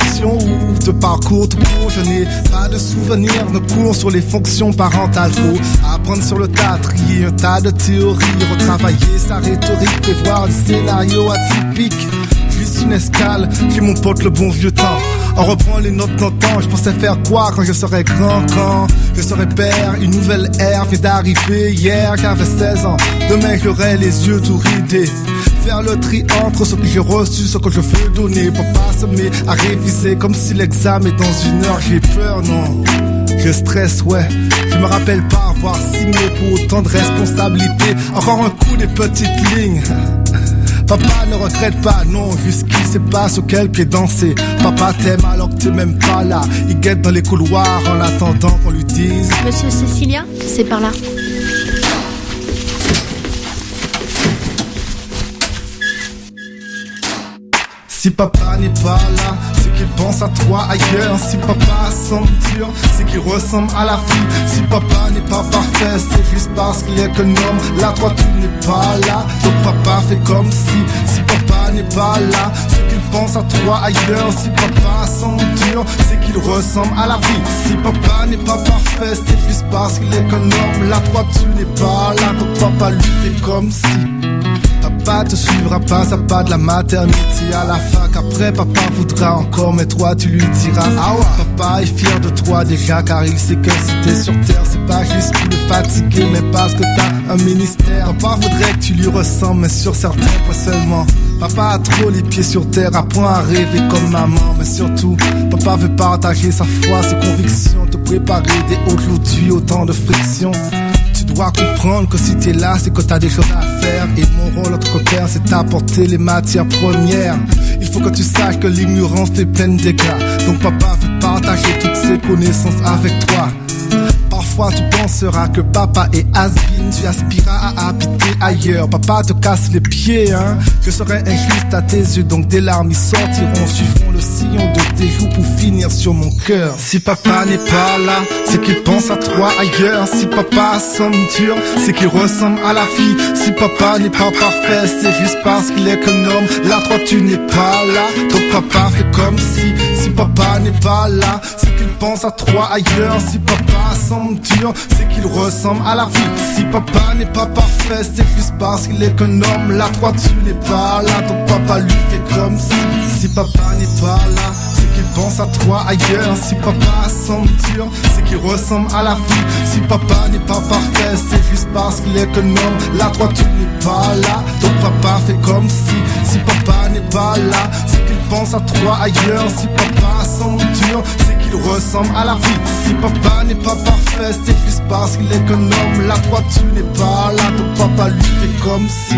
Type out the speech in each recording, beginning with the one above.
fonction ou de parcours tout court. Je n'ai pas de souvenirs de cours sur les fonctions parentales. Faut apprendre sur le tas, trier un tas de théories, retravailler sa rhétorique, prévoir des scénarios atypiques. Juste une escale, puis mon pote le bon vieux temps. On reprend les notes d'antan, je pensais faire quoi quand je serais grand, quand je serais père. Une nouvelle ère vient d'arriver hier, j'avais 16 ans. Demain j'aurai les yeux tout ridés. Faire le tri entre ce que j'ai reçu, ce que je veux donner. Pour pas se mettre à réviser comme si l'examen est dans une heure. J'ai peur, non, je stresse, ouais. Je me rappelle pas avoir signé pour autant de responsabilités. Encore un coup des petites lignes. Papa ne regrette pas, non, jusqu'ici c'est pas sur quel pied danser. Papa t'aime alors que t'es même pas là. Il guette dans les couloirs en attendant qu'on lui dise: Monsieur Cécilia, c'est par là. Si papa n'est pas là, c'est qu'il pense à toi ailleurs. Si papa semble dur, c'est qu'il ressemble à la fille. Si papa n'est pas parfait, c'est juste parce qu'il est qu'un homme. Là toi tu n'es pas là, donc papa fait comme si papa n'est pas là, c'est qu'il pense à toi ailleurs. Si papa semble dur, c'est qu'il ressemble à la vie. Si papa n'est pas parfait, c'est juste parce qu'il est qu'un homme. Là toi tu n'es pas là, donc papa lui fait comme si. Papa te suivra pas à pas de la maternité à la fac. Après papa voudra encore, mais toi tu lui diras ah ouais. Papa est fier de toi déjà, car il sait que si t'es sur terre, c'est pas juste pour le fatiguer, mais parce que t'as un ministère. Papa voudrait que tu lui ressembles, mais sur certains points seulement. Papa a trop les pieds sur terre, apprend à rêver comme maman. Mais surtout, papa veut partager sa foi, ses convictions, te préparer des aujourd'hui, autant de friction. Tu dois comprendre que si t'es là, c'est que t'as des choses à faire. Et mon rôle en tant que père, c'est d'apporter les matières premières. Il faut que tu saches que l'ignorance fait plein de dégâts. Donc papa veut partager toutes ses connaissances avec toi. Parfois tu penseras que papa est has-been, tu aspiras à habiter ailleurs. Papa te casse les pieds, hein. Je serai injuste à tes yeux, donc des larmes y sortiront, suivront le sillon de tes joues pour finir sur mon cœur. Si papa n'est pas là, c'est qu'il pense à toi ailleurs. Si papa semble dur, c'est qu'il ressemble à la fille. Si papa n'est pas parfait, c'est juste parce qu'il est qu'un homme. Là toi tu n'es pas là, donc papa fait comme si papa n'est pas là, c'est qu'il pense à toi ailleurs. Si papa semble dur, c'est qu'il ressemble à la vie. Si papa n'est pas parfait, c'est juste parce qu'il est qu'un homme. Là toi tu n'es pas là, donc papa lui fait comme si papa n'est pas là, c'est qu'il pense à toi ailleurs. Si papa semble dur, c'est qu'il ressemble à la vie. Si papa n'est pas parfait, c'est juste parce qu'il est qu'un homme. Là toi tu n'es pas là, donc papa fait comme si papa n'est pas là, c'est qu'il pense à toi ailleurs. Si papa semble dur, c'est qu'il ressemble à la vie. Si papa n'est pas parfait, c'est juste parce qu'il est qu'un homme. Là toi tu n'es pas là, donc papa lui fait comme si.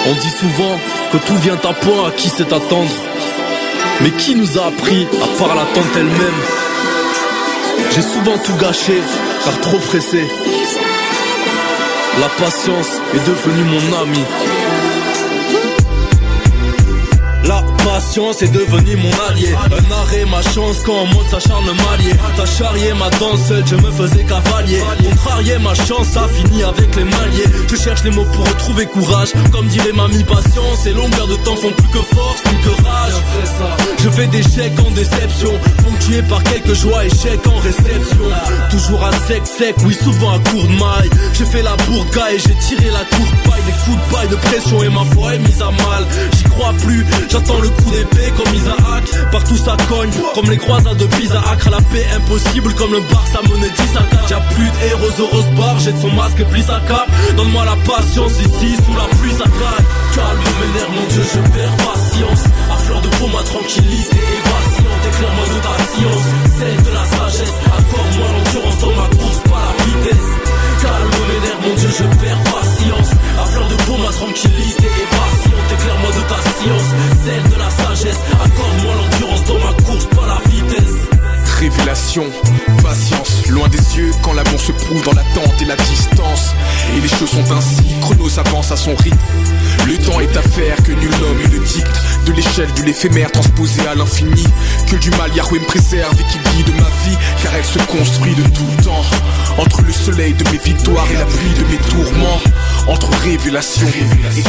On dit souvent que tout vient à point à qui sait attendre. Mais qui nous a appris à part l'attente elle-même? J'ai souvent tout gâché, car trop pressé. La patience est devenue mon ami. La patience est devenue mon allié. Un arrêt, ma chance quand on monte s'acharne m'allier. T'as charrié ma danse seule, je me faisais cavalier. Contrarié, ma chance, ça finit avec les malliers. Je cherche les mots pour retrouver courage. Comme dirait mamie, patience et longueur de temps font plus que force, plus que rage. Je fais des chèques en déception, ponctué par quelques joies, échecs en réception. Toujours à sec, oui souvent à court de maille. J'ai fait la bourde gars et j'ai tiré la courte paille. Des coups de paille de pression et ma foi est mise à mal. J'y crois plus, j'attends le coup d'épée comme Isaac. Partout ça cogne, comme les croisades de Pisa. Accra la paix impossible comme le Barça menait 10 à 4. Y'a plus de héros au rose bar, jette son masque et plie sa cape. Donne-moi la patience ici, sous la pluie ça craque. Calme mes nerfs, mon Dieu, je perds patience. À fleur de peau, ma tranquillité est vacillante. Éclaire-moi de ta science, celle de la sagesse. Accorde-moi l'endurance dans ma course, pas la vitesse. Calme mes nerfs, mon Dieu, je perds patience. À fleur de peau, ma tranquillité est vacillante. Éclaire-moi de ta science, celle de la sagesse. Accorde-moi l'endurance dans ma course, pas la vitesse. Révélation, patience, loin des yeux quand l'amour se prouve dans l'attente et la distance. Et les choses sont ainsi, Chronos avance à son rythme. Le temps est affaire que nul homme ne dicte. De l'échelle de l'éphémère transposée à l'infini. Que du mal Yahweh me préserve et qu'il guide ma vie. Car elle se construit de tout le temps. Entre le soleil de mes victoires et la pluie de mes tourments. Entre révélation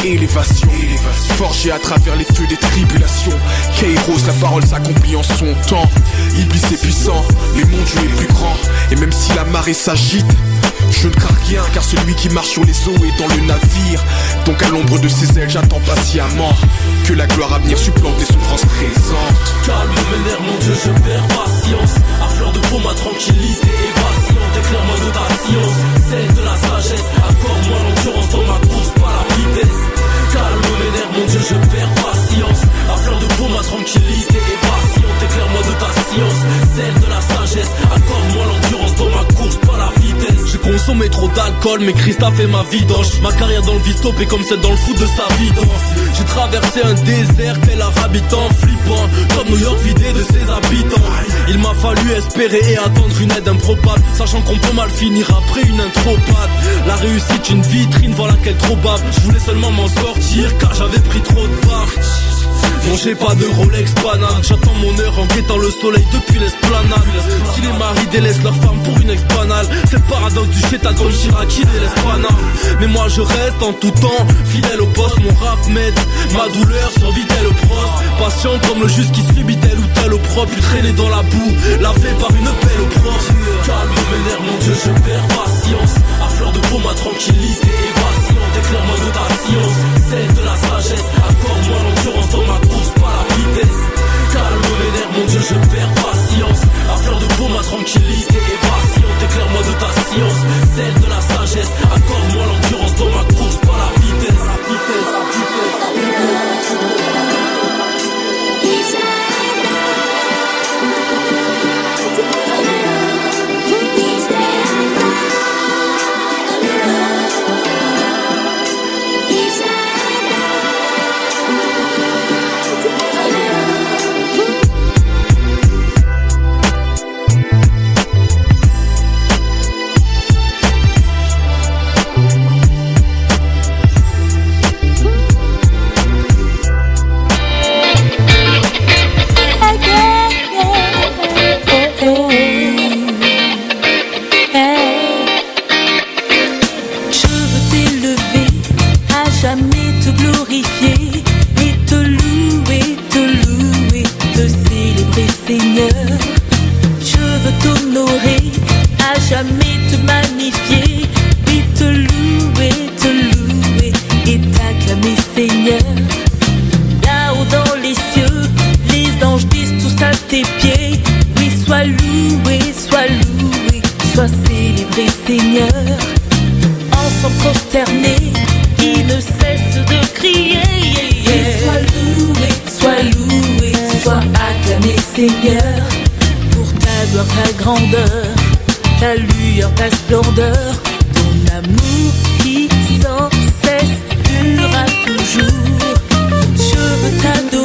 et élévation. Forgé à travers les feux des tribulations. Kairos, la parole s'accomplit en son temps. Iblis est puissant, mais mon Dieu est plus grand. Et même si la marée s'agite, je ne crains rien, car celui qui marche sur les eaux est dans le navire. Donc à l'ombre de ses ailes j'attends patiemment que la gloire à venir supplante les souffrances présentes. Calme mes nerfs, mon Dieu, je perds patience. À fleur de peau, ma tranquillité est vacillante. Éclaire-moi de ta science, celle de la sagesse. Accorde-moi l'endurance dans ma course, pas la vitesse. Calme mes nerfs, mon Dieu, je perds patience. À fleur de peau, ma tranquillité est vacillante. Éclaire-moi de ta science, celle de la sagesse. Accorde-moi l'endurance dans ma course, pas la vitesse. J'ai consommé trop d'alcool, mais Christophe fait ma vidange. Ma carrière dans le vistop est comme celle dans le foot de sa vidance. J'ai traversé un désert tel un habitant flippant, comme New York vidé de ses habitants. Il m'a fallu espérer et attendre une aide improbable, sachant qu'on peut mal finir après une intropade. La réussite une vitrine, voilà laquelle trop bave. Je voulais seulement m'en sortir car j'avais pris trop de part. Non, j'ai pas de Rolex banane. J'attends mon heure en guettant le soleil depuis l'esplanade. Si les maris délaissent leur femme pour une ex-banale, c'est le paradoxe du chétal comme Chirac qui délaisse Paname. Mais moi je reste en tout temps fidèle au poste. Mon rap m'aide, ma douleur survit tel au pros. Patient comme le juste qui subit tel ou tel opprobre. Puis traîné dans la boue, lavé par une pelle au proche. Calme mes nerfs, mon Dieu, je perds patience. À fleur de peau, ma tranquillité est vacillante. Éclaire-moi de ta science, celle de la sagesse. Accorde-moi l'endurance dans ma course, pas la vitesse. Calme mes nerfs, mon Dieu, je perds patience. À fleur de peau, ma tranquillité est vacillante. Éclaire-moi de ta science, celle de la sagesse. Accorde-moi l'endurance dans ma course, pas la vitesse. Ta lueur, ta splendeur, ton amour qui sans cesse durera toujours. Je veux ta